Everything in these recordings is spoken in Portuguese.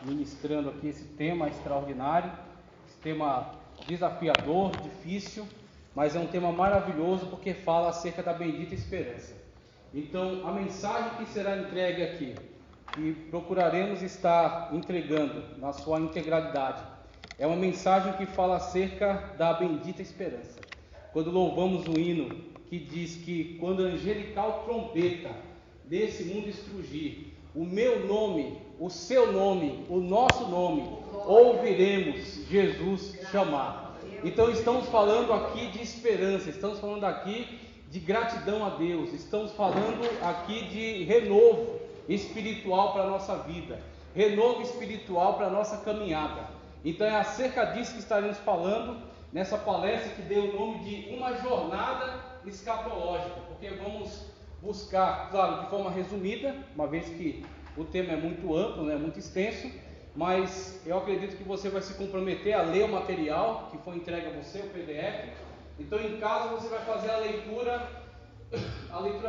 ministrando aqui esse tema extraordinário, esse tema desafiador, difícil, mas é um tema maravilhoso porque fala acerca da bendita esperança. Então, a mensagem que será entregue aqui, e procuraremos estar entregando na sua integralidade, é uma mensagem que fala acerca da bendita esperança. Quando louvamos o hino que diz que quando a angelical trombeta desse mundo estrugir, o meu nome, o seu nome, o nosso nome, ouviremos Jesus chamar. Então estamos falando aqui de esperança, estamos falando aqui de gratidão a Deus, estamos falando aqui de renovo espiritual para a nossa vida, renovo espiritual para a nossa caminhada. Então é acerca disso que estaremos falando nessa palestra que deu o nome de uma jornada escatológica, porque vamos buscar, claro, de forma resumida, uma vez que o tema é muito amplo, né, muito extenso, mas eu acredito que você vai se comprometer a ler o material que foi entregue a você, o PDF. Então em casa você vai fazer a leitura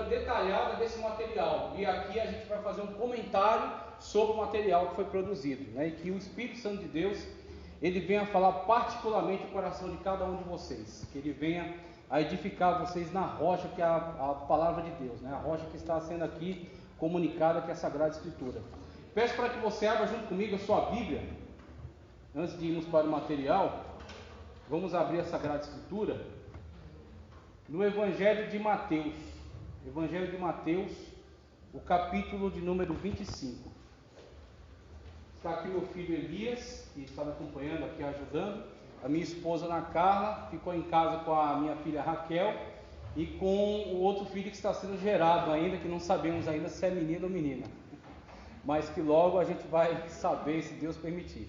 detalhada desse material, e aqui a gente vai fazer um comentário sobre o material que foi produzido, né, e que o Espírito Santo de Deus, ele venha falar particularmente o coração de cada um de vocês, que ele venha a edificar vocês na rocha que é a palavra de Deus, né? A rocha que está sendo aqui comunicada, que é a Sagrada Escritura. Peço para que você abra junto comigo a sua Bíblia. Antes de irmos para o material, vamos abrir a Sagrada Escritura no Evangelho de Mateus. Evangelho de Mateus, o capítulo de número 25. Está aqui meu filho Elias, que está me acompanhando aqui, ajudando. A minha esposa Ana Carla ficou em casa com a minha filha Raquel e com o outro filho que está sendo gerado ainda, que não sabemos ainda se é menino ou menina, mas que logo a gente vai saber, se Deus permitir.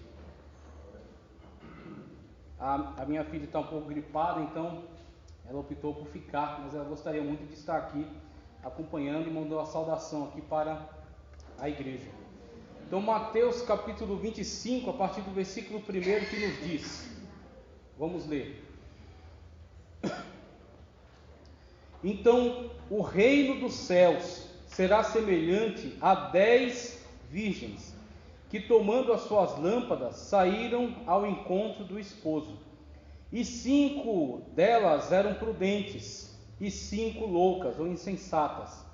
A minha filha está um pouco gripada, então ela optou por ficar, mas ela gostaria muito de estar aqui acompanhando e mandou a saudação aqui para a igreja. Então Mateus capítulo 25, a partir do versículo 1, que nos diz, vamos ler. Então o reino dos céus será semelhante a 10 virgens, que tomando as suas lâmpadas, saíram ao encontro do esposo. E 5 delas eram prudentes, e 5 loucas ou insensatas.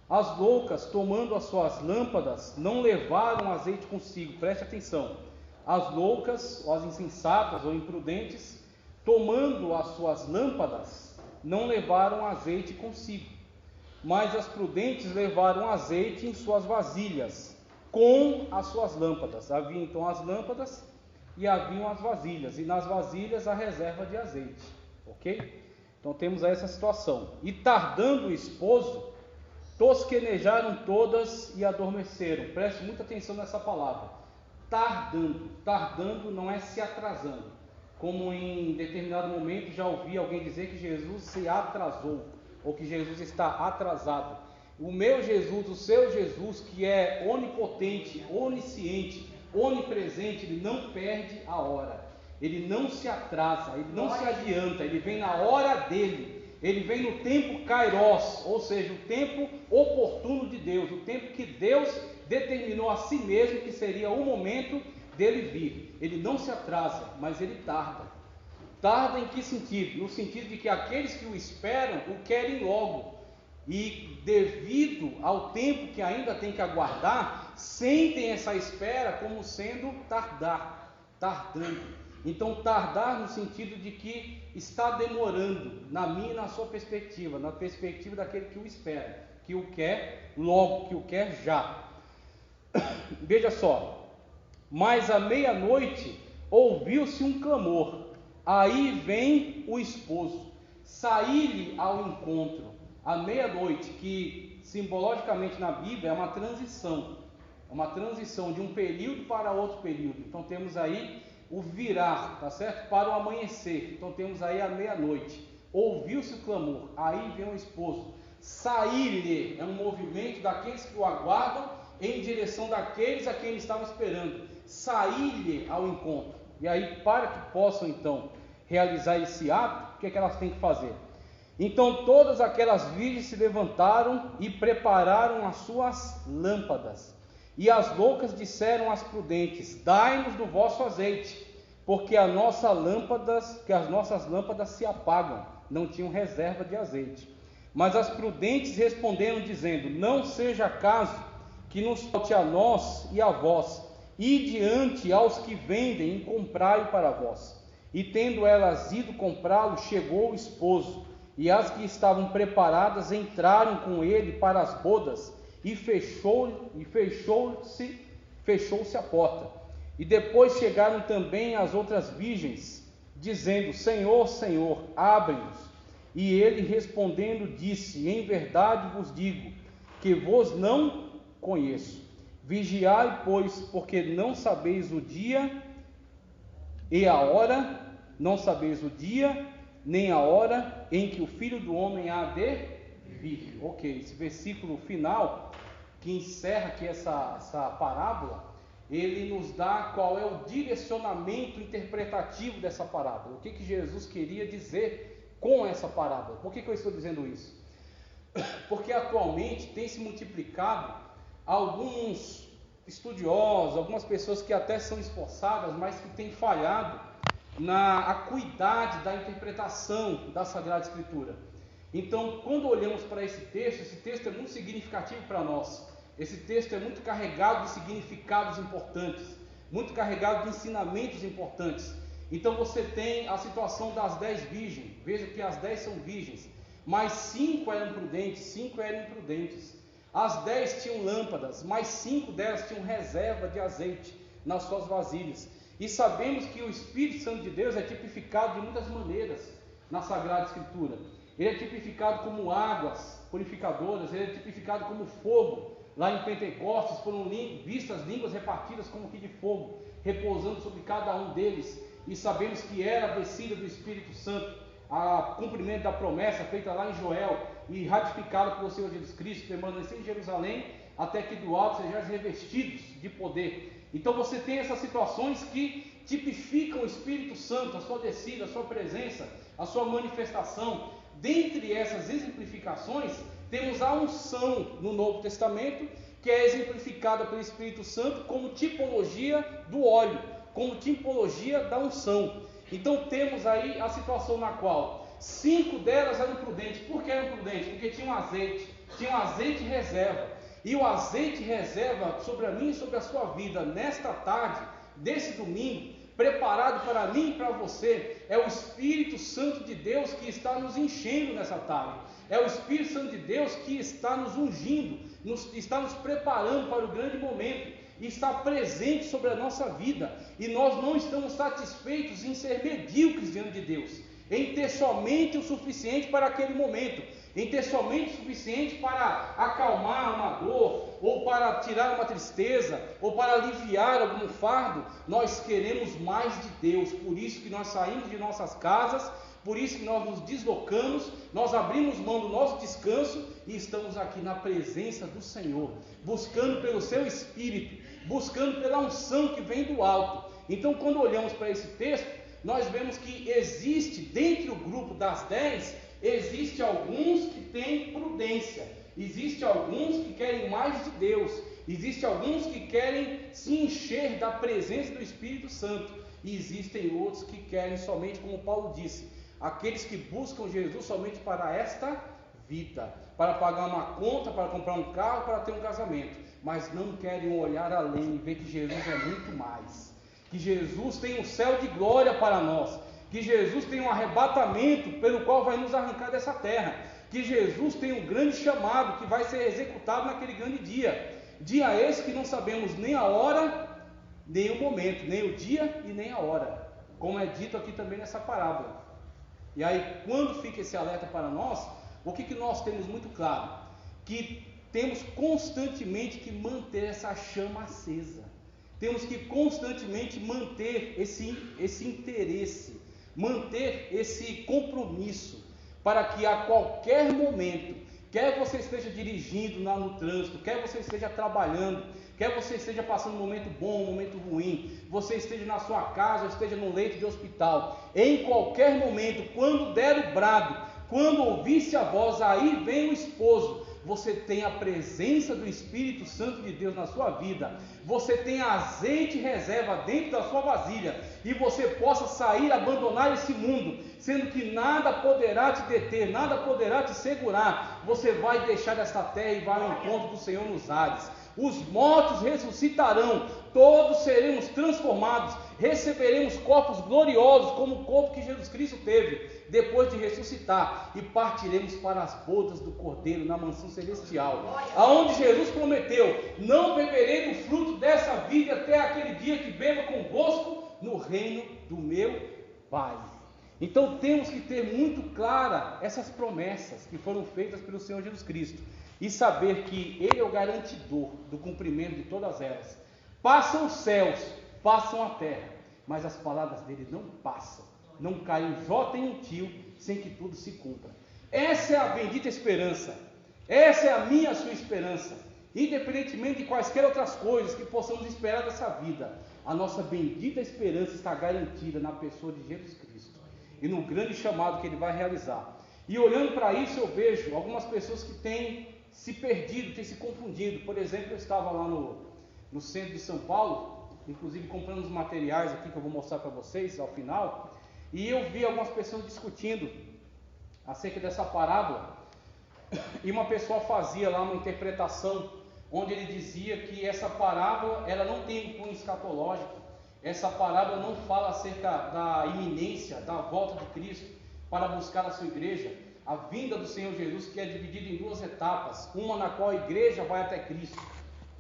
As loucas, tomando as suas lâmpadas, não levaram azeite consigo. Preste atenção. As loucas, ou as insensatas ou imprudentes, tomando as suas lâmpadas, não levaram azeite consigo. Mas as prudentes levaram azeite em suas vasilhas, com as suas lâmpadas. Havia então as lâmpadas e haviam as vasilhas, e nas vasilhas a reserva de azeite. Ok? Então temos aí essa situação. E tardando o esposo, tosquenejaram todas e adormeceram. Preste muita atenção nessa palavra. Tardando. Tardando não é se atrasando. Como em determinado momento já ouvi alguém dizer que Jesus se atrasou, ou que Jesus está atrasado. O meu Jesus, o seu Jesus, que é onipotente, onisciente, onipresente, ele não perde a hora. Ele não se atrasa, ele não se adianta, ele vem na hora dele. Ele vem no tempo kairos, ou seja, o tempo oportuno de Deus, o tempo que Deus determinou a si mesmo que seria o momento dele vir. Ele não se atrasa, mas ele tarda. Tarda em que sentido? No sentido de que aqueles que o esperam o querem logo. E devido ao tempo que ainda tem que aguardar, sentem essa espera como sendo tardando. Então tardar no sentido de que está demorando, na minha e na sua perspectiva, na perspectiva daquele que o espera, que o quer logo, que o quer já. Veja só, mas à meia-noite ouviu-se um clamor, aí vem o esposo, saí-lhe ao encontro. À meia-noite, que simbologicamente na Bíblia é uma transição de um período para outro período. Então temos aí o virar, tá certo? Para o amanhecer. Então temos aí a meia-noite. Ouviu-se o clamor, aí vem o esposo. Sair-lhe é um movimento daqueles que o aguardam em direção daqueles a quem ele estava esperando. Sair-lhe ao encontro. E aí, para que possam então realizar esse ato, o que é que elas têm que fazer? Então todas aquelas virgens se levantaram e prepararam as suas lâmpadas. E as loucas disseram às prudentes: dai-nos do vosso azeite, porque as nossas lâmpadas se apagam. Não tinham reserva de azeite. Mas as prudentes responderam, dizendo: não seja caso que nos falte a nós e a vós, e diante aos que vendem e comprai para vós. E tendo elas ido comprá-lo, chegou o esposo, e as que estavam preparadas entraram com ele para as bodas, e fechou-se a porta. E depois chegaram também as outras virgens, dizendo: Senhor, Senhor, abre-nos. E ele respondendo disse: em verdade vos digo, que vos não conheço. Vigiai, pois, porque não sabeis o dia e a hora, não sabeis o dia nem a hora em que o Filho do Homem há de vir. Ok, esse versículo final, que encerra aqui essa parábola, ele nos dá qual é o direcionamento interpretativo dessa parábola. O que Jesus queria dizer com essa parábola? Por que eu estou dizendo isso? Porque atualmente tem se multiplicado alguns estudiosos, algumas pessoas que até são esforçadas, mas que têm falhado na acuidade da interpretação da Sagrada Escritura. Então, quando olhamos para esse texto é muito significativo para nós. Esse texto é muito carregado de significados importantes, muito carregado de ensinamentos importantes. Então você tem a situação das 10 virgens. Veja que as 10 são virgens, mas 5 eram prudentes, 5 eram imprudentes. As 10 tinham lâmpadas, mas 5 delas tinham reserva de azeite nas suas vasilhas. E sabemos que o Espírito Santo de Deus é tipificado de muitas maneiras na Sagrada Escritura. Ele é tipificado como águas purificadoras, ele é tipificado como fogo. Lá em Pentecostes foram vistas línguas repartidas como que de fogo, repousando sobre cada um deles. E sabemos que era a descida do Espírito Santo, a cumprimento da promessa feita lá em Joel e ratificada pelo Senhor Jesus Cristo, permanecer em Jerusalém até que do alto sejais revestidos de poder. Então você tem essas situações que tipificam o Espírito Santo, a sua descida, a sua presença, a sua manifestação. Dentre essas exemplificações, temos a unção no Novo Testamento, que é exemplificada pelo Espírito Santo como tipologia do óleo, como tipologia da unção. Então temos aí a situação na qual 5 delas eram prudentes. Por que eram prudentes? Porque tinham azeite reserva. E o azeite reserva sobre a minha e sobre a sua vida nesta tarde, desse domingo, preparado para mim e para você, é o Espírito Santo de Deus que está nos enchendo nessa tarde. É o Espírito Santo de Deus que está nos ungindo, está nos preparando para o grande momento, e está presente sobre a nossa vida. E nós não estamos satisfeitos em ser medíocres diante de Deus, em ter somente o suficiente para aquele momento, em ter somente o suficiente para acalmar uma dor, ou para tirar uma tristeza, ou para aliviar algum fardo. Nós queremos mais de Deus. Por isso que nós saímos de nossas casas, por isso que nós nos deslocamos, nós abrimos mão do nosso descanso e estamos aqui na presença do Senhor, buscando pelo seu Espírito, buscando pela unção que vem do alto. Então, quando olhamos para esse texto, nós vemos que existe, dentre o grupo das 10, existe alguns que têm prudência, existe alguns que querem mais de Deus, existe alguns que querem se encher da presença do Espírito Santo, e existem outros que querem somente, como Paulo disse, aqueles que buscam Jesus somente para esta vida, para pagar uma conta, para comprar um carro, para ter um casamento, mas não querem olhar além e ver que Jesus é muito mais, que Jesus tem um céu de glória para nós, que Jesus tem um arrebatamento pelo qual vai nos arrancar dessa terra, que Jesus tem um grande chamado que vai ser executado naquele grande dia esse que não sabemos nem a hora, nem o momento, nem o dia e nem a hora, como é dito aqui também nessa parábola. E aí, quando fica esse alerta para nós, o que nós temos muito claro? Que temos constantemente que manter essa chama acesa, temos que constantemente manter esse interesse, manter esse compromisso, para que a qualquer momento, quer você esteja dirigindo no trânsito, quer você esteja trabalhando, quer você esteja passando um momento bom, um momento ruim, você esteja na sua casa, ou esteja no leito de hospital, em qualquer momento, quando der o brado, quando ouvisse a voz, aí vem o esposo, você tenha a presença do Espírito Santo de Deus na sua vida, você tenha azeite e reserva dentro da sua vasilha, e você possa sair, abandonar esse mundo, sendo que nada poderá te deter, nada poderá te segurar. Você vai deixar esta terra e vai ao encontro do Senhor nos ares. Os mortos ressuscitarão, todos seremos transformados, receberemos corpos gloriosos, como o corpo que Jesus Cristo teve, depois de ressuscitar, e partiremos para as bodas do Cordeiro, na mansão celestial, aonde Jesus prometeu: não beberei do fruto dessa vida até aquele dia que beba convosco no reino do meu Pai. Então temos que ter muito clara essas promessas que foram feitas pelo Senhor Jesus Cristo, e saber que Ele é o garantidor do cumprimento de todas elas. Passam os céus, passam a terra, mas as palavras dele não passam, não cai um jota em um tio sem que tudo se cumpra. Essa é a bendita esperança, essa é a minha e a sua esperança, independentemente de quaisquer outras coisas que possamos esperar dessa vida. A nossa bendita esperança está garantida na pessoa de Jesus Cristo e no grande chamado que Ele vai realizar. E olhando para isso, eu vejo algumas pessoas que têm se perdido, têm se confundido. Por exemplo, eu estava lá no centro de São Paulo, inclusive comprando os materiais aqui que eu vou mostrar para vocês ao final, e eu vi algumas pessoas discutindo acerca dessa parábola, e uma pessoa fazia lá uma interpretação, onde ele dizia que essa parábola, ela não tem um cunho escatológico, essa parábola não fala acerca da iminência, da volta de Cristo para buscar a sua igreja, a vinda do Senhor Jesus, que é dividida em duas etapas, uma na qual a igreja vai até Cristo,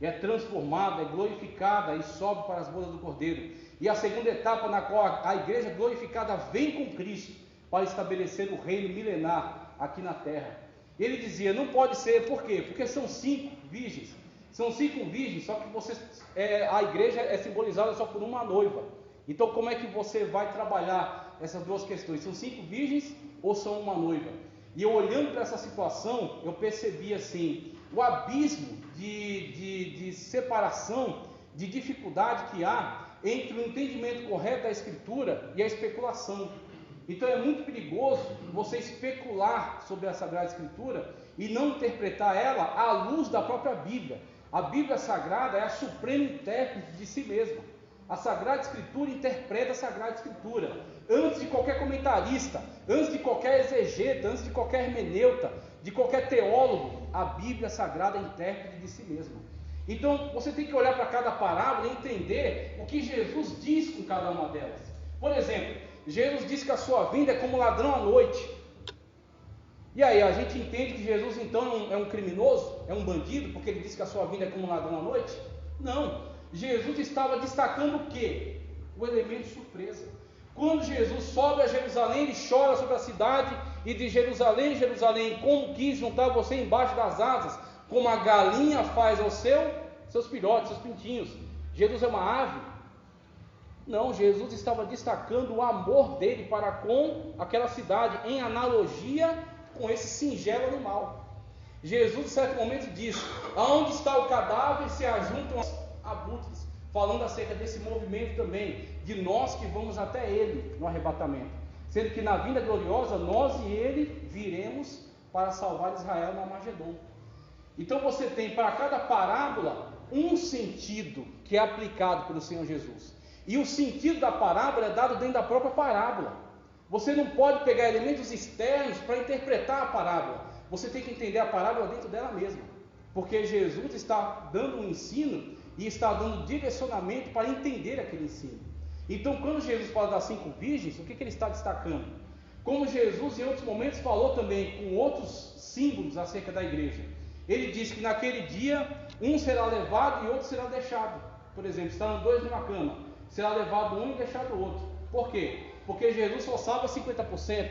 é transformada, é glorificada e sobe para as bodas do Cordeiro, e a segunda etapa na qual a igreja glorificada vem com Cristo para estabelecer o reino milenar aqui na terra. Ele dizia: não pode ser, por quê? Porque são 5 virgens, são 5 virgens, só que a igreja é simbolizada só por uma noiva. Então como é que você vai trabalhar essas duas questões? São 5 virgens ou são uma noiva? E eu olhando para essa situação, eu percebi assim, o abismo de separação, de dificuldade que há entre o entendimento correto da Escritura e a especulação. Então é muito perigoso você especular sobre a Sagrada Escritura e não interpretar ela à luz da própria Bíblia. A Bíblia Sagrada é a suprema intérprete de si mesma. A Sagrada Escritura interpreta a Sagrada Escritura. Antes de qualquer comentarista, antes de qualquer exegeta, antes de qualquer hermeneuta, de qualquer teólogo, a Bíblia Sagrada é intérprete de si mesma. Então você tem que olhar para cada parábola e entender o que Jesus diz com cada uma delas. Por exemplo, Jesus diz que a sua vinda é como ladrão à noite. E aí, a gente entende que Jesus então é um criminoso, é um bandido, porque ele diz que a sua vinda é como ladrão à noite? Não. Jesus estava destacando o quê? O elemento surpresa. Quando Jesus sobe a Jerusalém, ele chora sobre a cidade e diz: Jerusalém, Jerusalém, como quis juntar você embaixo das asas, como a galinha faz aos seus filhotes, seus pintinhos. Jesus é uma ave? Não, Jesus estava destacando o amor dele para com aquela cidade, em analogia com esse singelo animal. Jesus, em certo momento, disse: aonde está o cadáver, se ajuntam os abutres, falando acerca desse movimento também, de nós que vamos até ele no arrebatamento, sendo que na vinda gloriosa, nós e ele viremos para salvar Israel no Armagedon. Então você tem para cada parábola um sentido que é aplicado pelo Senhor Jesus. E o sentido da parábola é dado dentro da própria parábola. Você não pode pegar elementos externos para interpretar a parábola. Você tem que entender a parábola dentro dela mesma. Porque Jesus está dando um ensino e está dando direcionamento para entender aquele ensino. Então, quando Jesus fala das 5 virgens, o que ele está destacando? Como Jesus em outros momentos falou também com outros símbolos acerca da igreja. Ele diz que naquele dia um será levado e outro será deixado. Por exemplo, estão 2 numa cama, será levado um e deixado o outro. Por quê? Porque Jesus só salva 50%?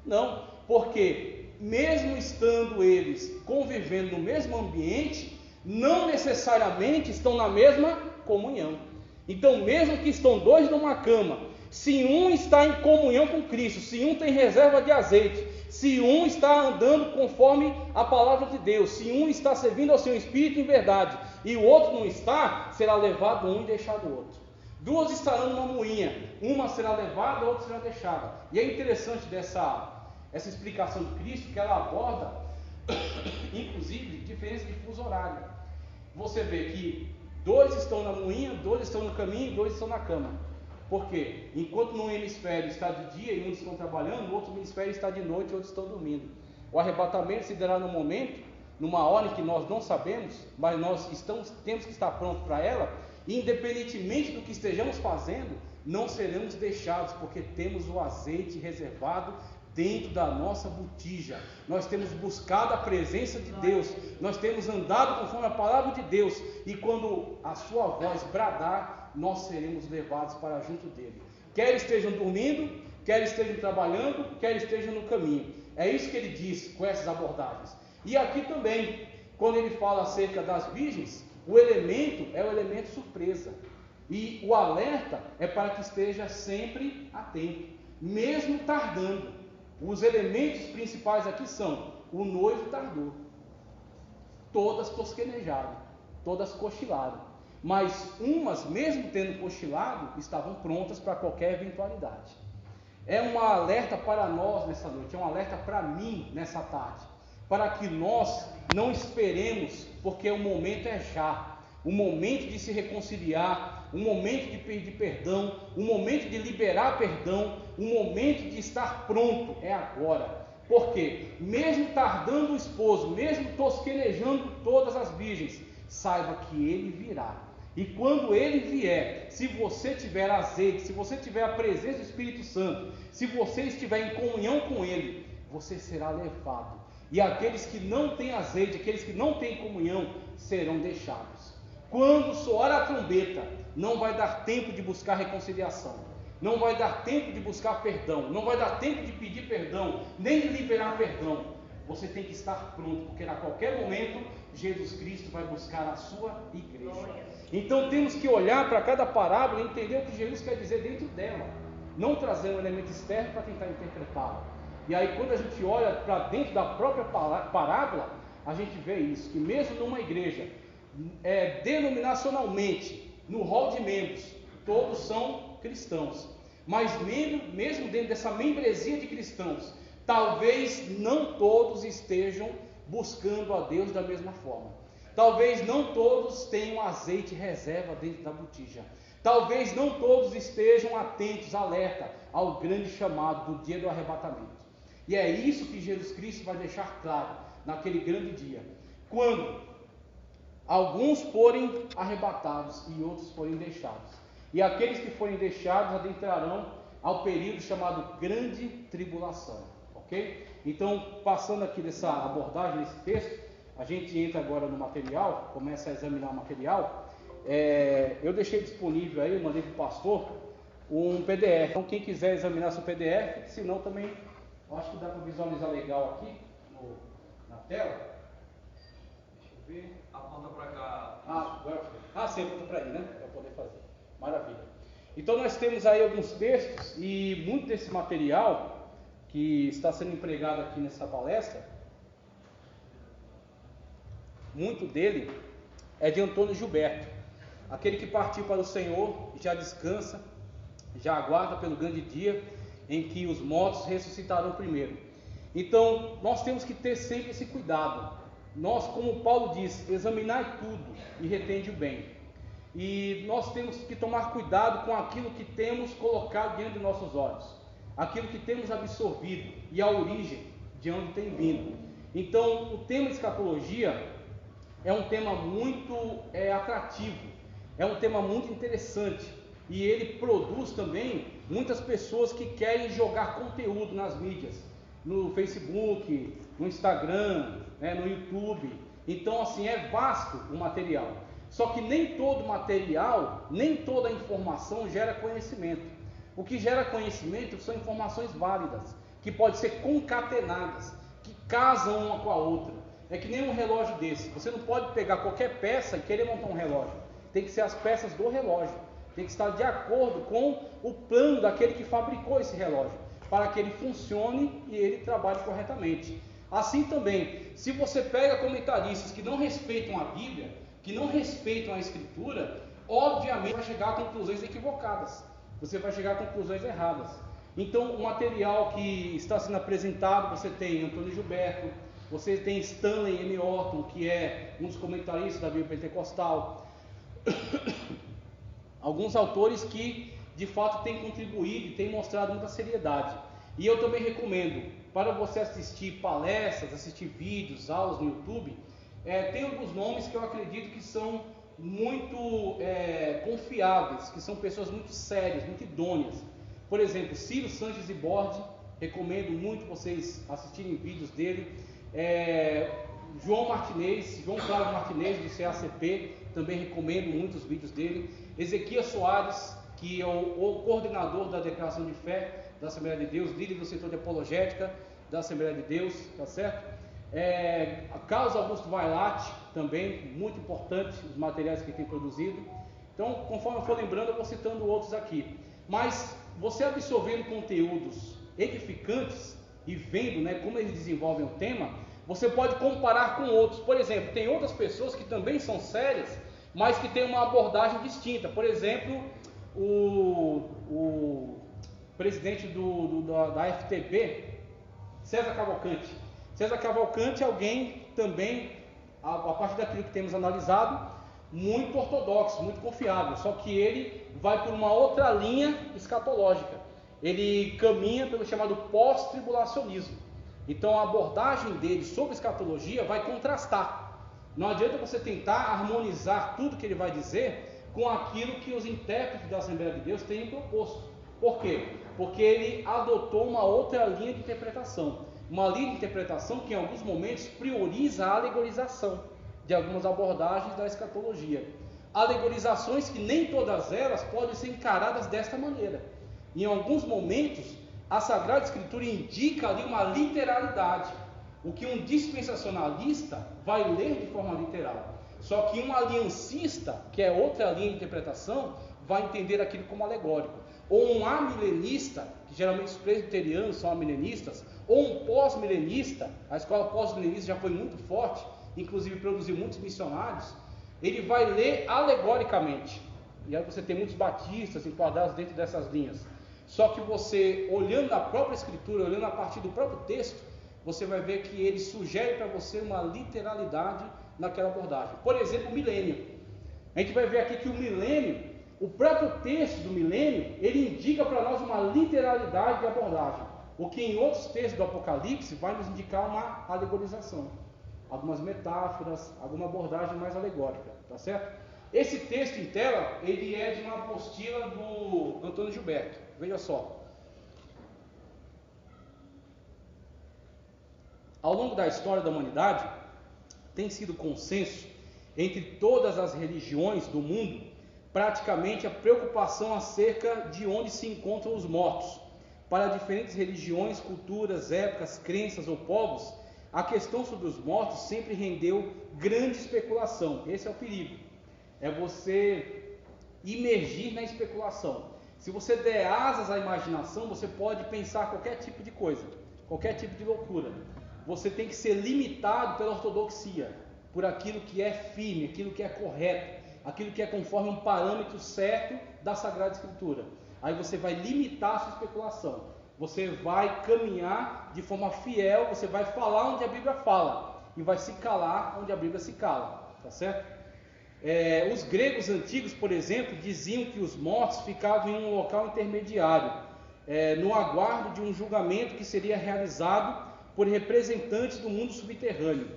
Não, porque mesmo estando eles convivendo no mesmo ambiente, não necessariamente estão na mesma comunhão. Então, mesmo que estão 2 numa cama, se um está em comunhão com Cristo, se um tem reserva de azeite, se um está andando conforme a palavra de Deus, se um está servindo ao seu Espírito em verdade, e o outro não está, será levado um e deixado o outro. 2 estarão numa moinha, uma será levada, a outra será deixada. E é interessante essa explicação de Cristo, que ela aborda inclusive diferença de fuso horário. Você vê que 2 estão na moinha, 2 estão no caminho, 2 estão na cama. Por quê? Enquanto num hemisfério está de dia e uns estão trabalhando, no outro hemisfério está de noite e outros estão dormindo. O arrebatamento se dará no momento, numa hora em que nós não sabemos, mas nós temos que estar prontos para ela, e independentemente do que estejamos fazendo, não seremos deixados, porque temos o azeite reservado dentro da nossa botija. Nós temos buscado a presença de Deus, nós temos andado conforme a palavra de Deus, e quando a sua voz bradar, nós seremos levados para junto dele. Quer estejam dormindo, quer estejam trabalhando, quer estejam no caminho. É isso que ele diz com essas abordagens. E aqui também, quando ele fala acerca das virgens, o elemento é o elemento surpresa. E o alerta é para que esteja sempre atento, mesmo tardando. Os elementos principais aqui são: o noivo tardou, todas tosquenejaram, todas cochilaram, mas umas, mesmo tendo cochilado, estavam prontas para qualquer eventualidade. É um alerta para nós nessa noite, é um alerta para mim nessa tarde, para que nós não esperemos, porque o momento é já, o momento de se reconciliar, o momento de pedir perdão, o momento de liberar perdão, o momento de estar pronto é agora. Porque mesmo tardando o esposo, mesmo tosquenejando todas as virgens, saiba que ele virá. E quando ele vier, se você tiver azeite, se você tiver a presença do Espírito Santo, se você estiver em comunhão com ele, você será levado. E aqueles que não têm azeite, aqueles que não têm comunhão, serão deixados. Quando soar a trombeta, não vai dar tempo de buscar reconciliação, não vai dar tempo de buscar perdão, não vai dar tempo de pedir perdão, nem de liberar perdão. Você tem que estar pronto, porque a qualquer momento Jesus Cristo vai buscar a sua igreja. Então temos que olhar para cada parábola e entender o que Jesus quer dizer dentro dela, não trazer um elemento externo para tentar interpretá-lo. E aí, quando a gente olha para dentro da própria parábola, a gente vê isso, que mesmo numa igreja, denominacionalmente, no rol de membros, todos são cristãos, mas mesmo dentro dessa membresia de cristãos, talvez não todos estejam buscando a Deus da mesma forma. Talvez não todos tenham azeite reserva dentro da botija. Talvez não todos estejam atentos, alerta ao grande chamado do dia do arrebatamento. E é isso que Jesus Cristo vai deixar claro naquele grande dia, quando alguns forem arrebatados e outros forem deixados. E aqueles que forem deixados adentrarão ao período chamado grande tribulação. Ok? Então, passando aqui dessa abordagem, nesse texto, a gente entra agora no material, começa a examinar o material. Eu deixei disponível aí, eu mandei para o pastor, um PDF. Então, quem quiser examinar seu PDF, se não também, eu acho que dá para visualizar legal aqui na tela. Deixa eu ver. Aponta para cá. Agora sim, aponta para aí, né? Para poder fazer. Maravilha. Então, nós temos aí alguns textos e muito desse material que está sendo empregado aqui nessa palestra, muito dele é de Antônio Gilberto, aquele que partiu para o Senhor e já descansa, já aguarda pelo grande dia em que os mortos ressuscitarão primeiro. Então, nós temos que ter sempre esse cuidado. Nós, como Paulo diz, examinai tudo e retende o bem. E nós temos que tomar cuidado com aquilo que temos colocado diante de nossos olhos, aquilo que temos absorvido e a origem de onde tem vindo. Então, o tema de escatologia é um tema muito atrativo, é um tema muito interessante, e ele produz também muitas pessoas que querem jogar conteúdo nas mídias, no Facebook, no Instagram, no YouTube. Então, assim, é vasto o material, só que nem todo material, nem toda informação gera conhecimento. O que gera conhecimento são informações válidas, que podem ser concatenadas, que casam uma com a outra. É que nem um relógio desse, você não pode pegar qualquer peça e querer montar um relógio. Tem que ser as peças do relógio, tem que estar de acordo com o plano daquele que fabricou esse relógio, para que ele funcione e ele trabalhe corretamente. Assim também, se você pega comentaristas que não respeitam a Bíblia, que não respeitam a Escritura, obviamente vai chegar a conclusões equivocadas, você vai chegar a conclusões erradas. Então, o material que está sendo apresentado, você tem Antônio Gilberto, Você tem Stanley M. Orton, que é um dos comentaristas da Bíblia Pentecostal. Alguns autores que de fato têm contribuído e têm mostrado muita seriedade. E eu também recomendo, para você assistir palestras, assistir vídeos, aulas no YouTube, tem alguns nomes que eu acredito que são muito confiáveis, que são pessoas muito sérias, muito idôneas. Por exemplo, Ciro Sanches e Borde, recomendo muito vocês assistirem vídeos dele. João Cláudio Martinez, do CACP, também recomendo muitos vídeos dele. Ezequias Soares, que é o coordenador da Declaração de Fé da Assembleia de Deus, líder do setor de apologética da Assembleia de Deus, tá certo? Carlos Augusto Vailate, também, muito importante os materiais que tem produzido. Então, conforme eu for lembrando, eu vou citando outros aqui. Mas, você absorvendo conteúdos edificantes e vendo, né, como eles desenvolvem o tema, você pode comparar com outros. Por exemplo, tem outras pessoas que também são sérias, mas que têm uma abordagem distinta. Por exemplo, o presidente da FTB, César Cavalcante. César Cavalcante é alguém também, a partir daquilo que temos analisado, muito ortodoxo, muito confiável, só que ele vai por uma outra linha escatológica. Ele caminha pelo chamado pós-tribulacionismo. Então a abordagem dele sobre escatologia vai contrastar. Não adianta você tentar harmonizar tudo que ele vai dizer com aquilo que os intérpretes da Assembleia de Deus têm proposto. Por quê? Porque ele adotou uma outra linha de interpretação. Uma linha de interpretação que em alguns momentos prioriza a alegorização de algumas abordagens da escatologia. Alegorizações que nem todas elas podem ser encaradas desta maneira. Em alguns momentos, a Sagrada Escritura indica ali uma literalidade, o que um dispensacionalista vai ler de forma literal. Só que um aliancista, que é outra linha de interpretação, vai entender aquilo como alegórico. Ou um amilenista, que geralmente os presbiterianos são amilenistas, ou um pós-milenista, a escola pós-milenista já foi muito forte, inclusive produziu muitos missionários, ele vai ler alegoricamente. E aí você tem muitos batistas enquadrados dentro dessas linhas. Só que você, olhando a própria Escritura, olhando a partir do próprio texto, você vai ver que ele sugere para você uma literalidade naquela abordagem. Por exemplo, o milênio. A gente vai ver aqui que o milênio, o próprio texto do milênio, ele indica para nós uma literalidade de abordagem. O que em outros textos do Apocalipse vai nos indicar uma alegorização. Algumas metáforas, alguma abordagem mais alegórica, tá certo? Esse texto em tela, ele é de uma apostila do Antônio Gilberto. Veja só. Ao longo da história da humanidade, tem sido consenso entre todas as religiões do mundo, praticamente a preocupação acerca de onde se encontram os mortos. Para diferentes religiões, culturas, épocas, crenças ou povos, a questão sobre os mortos sempre rendeu grande especulação. Esse é o perigo. É você imergir na especulação. Se você der asas à imaginação, você pode pensar qualquer tipo de coisa, qualquer tipo de loucura. Você tem que ser limitado pela ortodoxia, por aquilo que é firme, aquilo que é correto, aquilo que é conforme um parâmetro certo da Sagrada Escritura. Aí você vai limitar a sua especulação. Você vai caminhar de forma fiel, você vai falar onde a Bíblia fala e vai se calar onde a Bíblia se cala, tá certo? Os gregos antigos, por exemplo, diziam que os mortos ficavam em um local intermediário, no aguardo de um julgamento que seria realizado por representantes do mundo subterrâneo.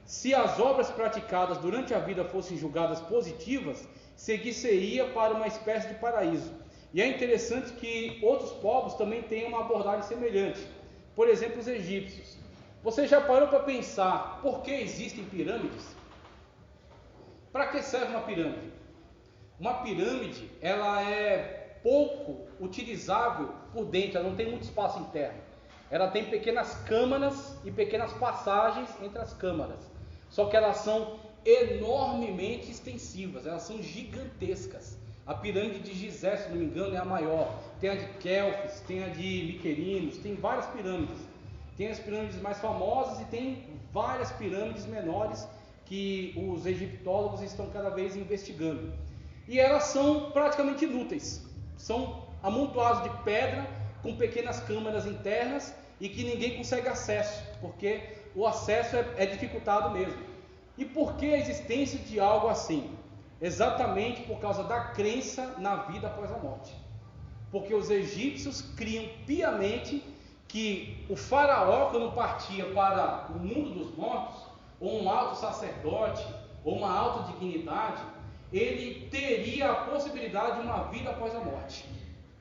Se as obras praticadas durante a vida fossem julgadas positivas, seguir-se-ia para uma espécie de paraíso. E é interessante que outros povos também têm uma abordagem semelhante. Por exemplo, os egípcios. Você já parou para pensar por que existem pirâmides? Para que serve uma pirâmide? Uma pirâmide, ela é pouco utilizável por dentro, ela não tem muito espaço interno. Ela tem pequenas câmaras e pequenas passagens entre as câmaras. Só que elas são enormemente extensivas, elas são gigantescas. A pirâmide de Gizé, se não me engano, é a maior. Tem a de Quéops, tem a de Miquerinos, tem várias pirâmides. Tem as pirâmides mais famosas e tem várias pirâmides menores que os egiptólogos estão cada vez investigando. E elas são praticamente inúteis. São amontoados de pedra com pequenas câmaras internas e que ninguém consegue acesso, porque o acesso é dificultado mesmo. E por que a existência de algo assim? Exatamente por causa da crença na vida após a morte. Porque os egípcios criam piamente que o faraó, quando partia para o mundo dos mortos, ou um alto sacerdote, ou uma alta dignidade, ele teria a possibilidade de uma vida após a morte.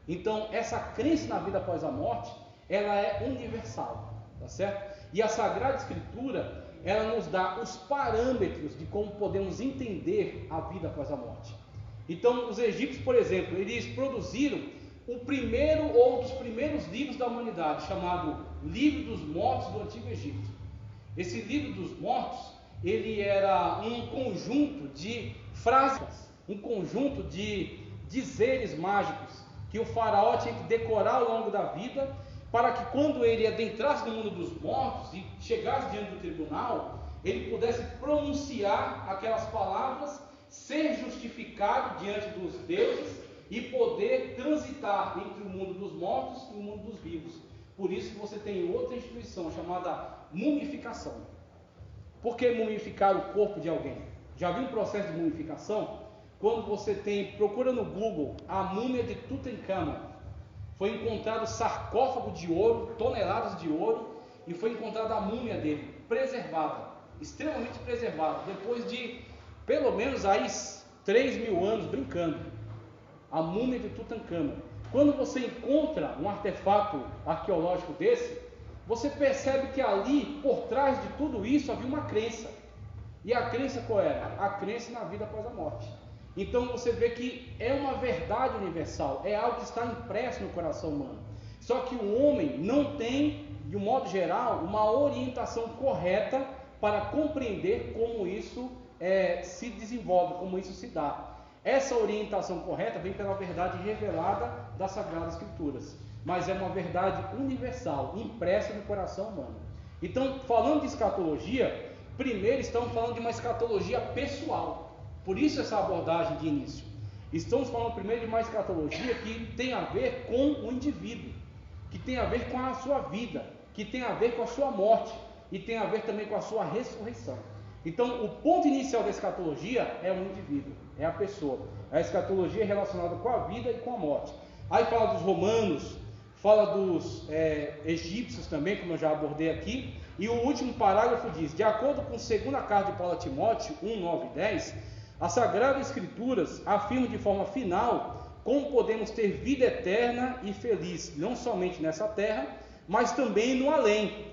Então, essa crença na vida após a morte, ela é universal, tá certo? E a Sagrada Escritura, ela nos dá os parâmetros de como podemos entender a vida após a morte. Então, os egípcios, por exemplo, eles produziram o primeiro ou dos primeiros livros da humanidade, chamado Livro dos Mortos do Antigo Egito. Esse Livro dos Mortos, ele era um conjunto de frases, um conjunto de dizeres mágicos que o faraó tinha que decorar ao longo da vida, para que quando ele adentrasse no mundo dos mortos e chegasse diante do tribunal, ele pudesse pronunciar aquelas palavras, ser justificado diante dos deuses e poder transitar entre o mundo dos mortos e o mundo dos vivos. Por isso que você tem outra instituição chamada mumificação. Por que mumificar o corpo de alguém? Já viu um processo de mumificação? Quando você procura no Google a múmia de Tutankhamon, foi encontrado sarcófago de ouro, toneladas de ouro, e foi encontrada a múmia dele, preservada, extremamente preservada, depois de pelo menos aí 3.000 anos brincando. A múmia de Tutankhamon. Quando você encontra um artefato arqueológico desse, você percebe que ali, por trás de tudo isso, havia uma crença. E a crença qual era? A crença na vida após a morte. Então você vê que é uma verdade universal, é algo que está impresso no coração humano. Só que o homem não tem, de um modo geral, uma orientação correta para compreender como isso se desenvolve, como isso se dá. Essa orientação correta vem pela verdade revelada das Sagradas Escrituras, mas é uma verdade universal, impressa no coração humano. Então, falando de escatologia, primeiro estamos falando de uma escatologia pessoal. Por isso essa abordagem de início. Estamos falando primeiro de uma escatologia que tem a ver com o indivíduo, que tem a ver com a sua vida, que tem a ver com a sua morte e tem a ver também com a sua ressurreição. Então, o ponto inicial da escatologia é o indivíduo, é a pessoa. A escatologia é relacionada com a vida e com a morte. Aí fala dos romanos, fala dos egípcios também, como eu já abordei aqui. E o último parágrafo diz: de acordo com a segunda carta de Paulo a Timóteo 1, 9 e 10, as Sagradas Escrituras afirmam de forma final como podemos ter vida eterna e feliz, não somente nessa terra, mas também no além.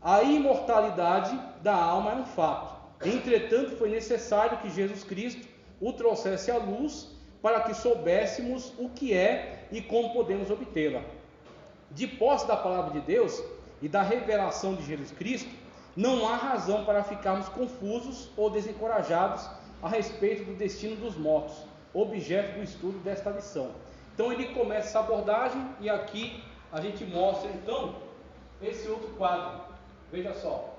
A imortalidade da alma é um fato. Entretanto, foi necessário que Jesus Cristo o trouxesse à luz para que soubéssemos o que é e como podemos obtê-la. De posse da palavra de Deus e da revelação de Jesus Cristo, não há razão para ficarmos confusos ou desencorajados a respeito do destino dos mortos, objeto do estudo desta lição. Então ele começa essa abordagem e aqui a gente mostra então esse outro quadro. Veja só.